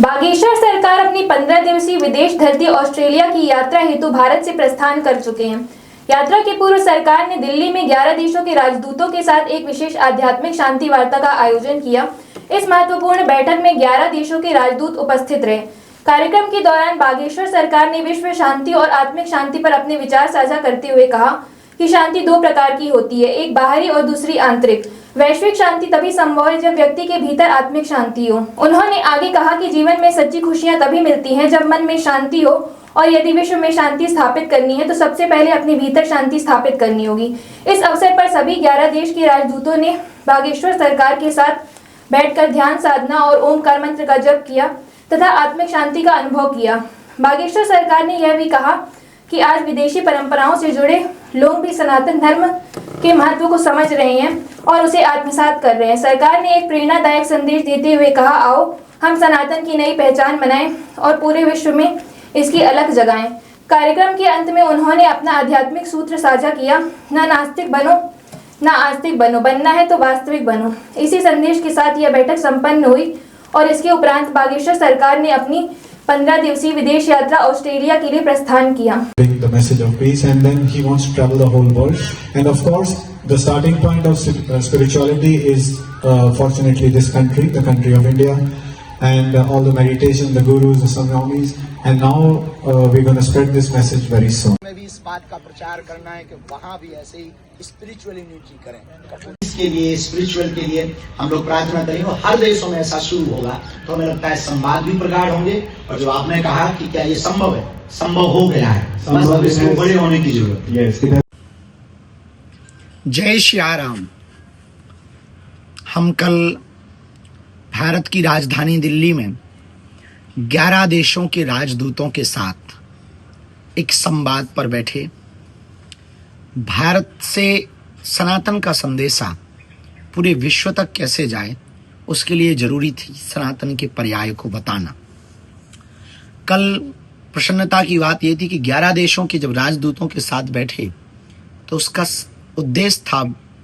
बागेश्वर सरकार अपनी 15 दिवसीय विदेश धरती ऑस्ट्रेलिया की यात्रा हेतु भारत से प्रस्थान कर चुके हैं। यात्रा के पूर्व सरकार ने दिल्ली में 11 देशों के राजदूतों के साथ एक विशेष आध्यात्मिक शांति वार्ता का आयोजन किया। इस महत्वपूर्ण बैठक में 11 देशों के राजदूत उपस्थित रहे। कार्यक्रम के दौरान बागेश्वर सरकार ने विश्व शांति और आत्मिक शांति पर अपने विचार साझा करते हुए कहा कि शांति दो प्रकार की होती है, एक बाहरी और दूसरी आंतरिक। वैश्विक शांति तभी संभव है जब व्यक्ति के भीतर आत्मिक शांति हो। उन्होंने आगे कहा कि जीवन में सच्ची खुशियां तभी मिलती हैं जब मन में शांति हो, और यदि विश्व में शांति स्थापित करनी है तो सबसे पहले अपने भीतर शांति स्थापित करनी होगी। इस अवसर पर सभी 11 देश के राजदूतों ने बागेश्वर सरकार के साथ बैठकर ध्यान साधना और ओमकार मंत्र का जप किया तथा आत्मिक शांति का अनुभव किया। बागेश्वर सरकार ने यह भी कहा कि आज विदेशी परंपराओं से जुड़े लोग भी सनातन धर्म के महत्व को समझ रहे हैं और उसे आत्मसात कर रहे हैं। सरकार ने एक प्रेरणादायक संदेश देते हुए कहा, आओ हम सनातन की नई पहचान बनाएं और पूरे विश्व में इसकी अलग जगाएं। कार्यक्रम के अंत में उन्होंने अपना आध्यात्मिक सूत्र साझा किया, ना नास्तिक बनो ना आस्तिक बनो, बनना है तो वास्तविक बनो। इसी संदेश के साथ यह बैठक संपन्न हुई और इसके उपरांत बागेश्वर सरकार ने अपनी 15 दिवसीय विदेश यात्रा ऑस्ट्रेलिया के लिए प्रस्थान किया। The message of peace, and then he wants to travel the whole world. And of course, the starting point of spirituality is fortunately this country, the country of India, and all the meditation, the gurus, the sanghamis, and now we're going to spread this message very soon. हमें भी इस बात का प्रचार करना है कि वहाँ भी ऐसे ही स्पिरिचुअल यूनिटी करें। इसके लिए स्पिरिचुअल के लिए हम लोग प्रार्थना करेंगे और हर देशों में ऐसा शुरू होगा तो हमें लगता है संवाद भी प्रगाढ़ होंगे। और जो आपने कहा कि क्या ये संभव है, संभव हो गया है, बस इसको बड़े होने की जरूरत है। जय श्री राम। हम कल भारत की राजधानी दिल्ली में 11 देशों के राजदूतों के साथ एक संवाद पर बैठे। भारत से सनातन का संदेशा पूरे विश्व तक कैसे जाए, उसके लिए जरूरी थी सनातन के पर्याय को बताना। कल प्रसन्नता की बात यह थी कि 11 देशों के जब राजदूतों के साथ बैठे तो उसका उद्देश्य था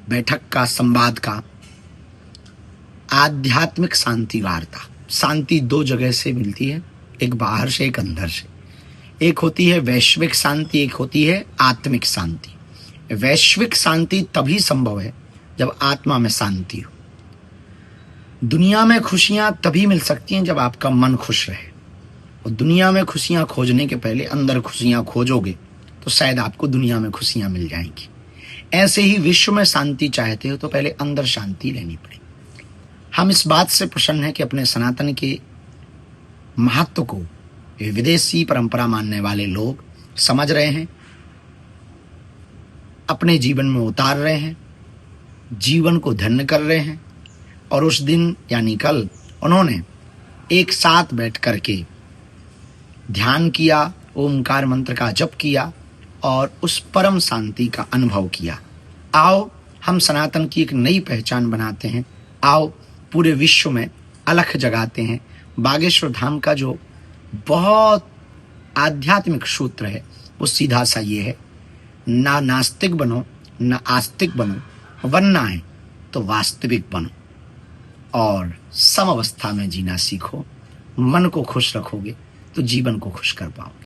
बैठक का, संवाद का, आध्यात्मिक शांति वार्ता। शांति दो जगह से मिलती है, एक बाहर से एक अंदर से। एक होती है वैश्विक शांति, एक होती है आत्मिक शांति। वैश्विक शांति तभी संभव है जब आत्मा में शांति हो। दुनिया में खुशियां तभी मिल सकती हैं जब आपका मन खुश रहे, और दुनिया में खुशियां खोजने के पहले अंदर खुशियां खोजोगे तो शायद आपको दुनिया में खुशियां मिल जाएंगी। ऐसे ही विश्व में शांति चाहते हो तो पहले अंदर शांति लेनी पड़ेगी। हम इस बात से प्रसन्न हैं कि अपने सनातन के महत्व को विदेशी परंपरा मानने वाले लोग समझ रहे हैं, अपने जीवन में उतार रहे हैं, जीवन को धन्य कर रहे हैं। और उस दिन यानी कल उन्होंने एक साथ बैठ करके ध्यान किया, ओमकार मंत्र का जप किया और उस परम शांति का अनुभव किया। आओ हम सनातन की एक नई पहचान बनाते हैं, आओ पूरे विश्व में अलख जगाते हैं। बागेश्वर धाम का जो बहुत आध्यात्मिक सूत्र है वो सीधा सा ये है, ना नास्तिक बनो ना आस्तिक बनो, बनना है तो वास्तविक बनो और सम अवस्था में जीना सीखो। मन को खुश रखोगे तो जीवन को खुश कर पाओगे।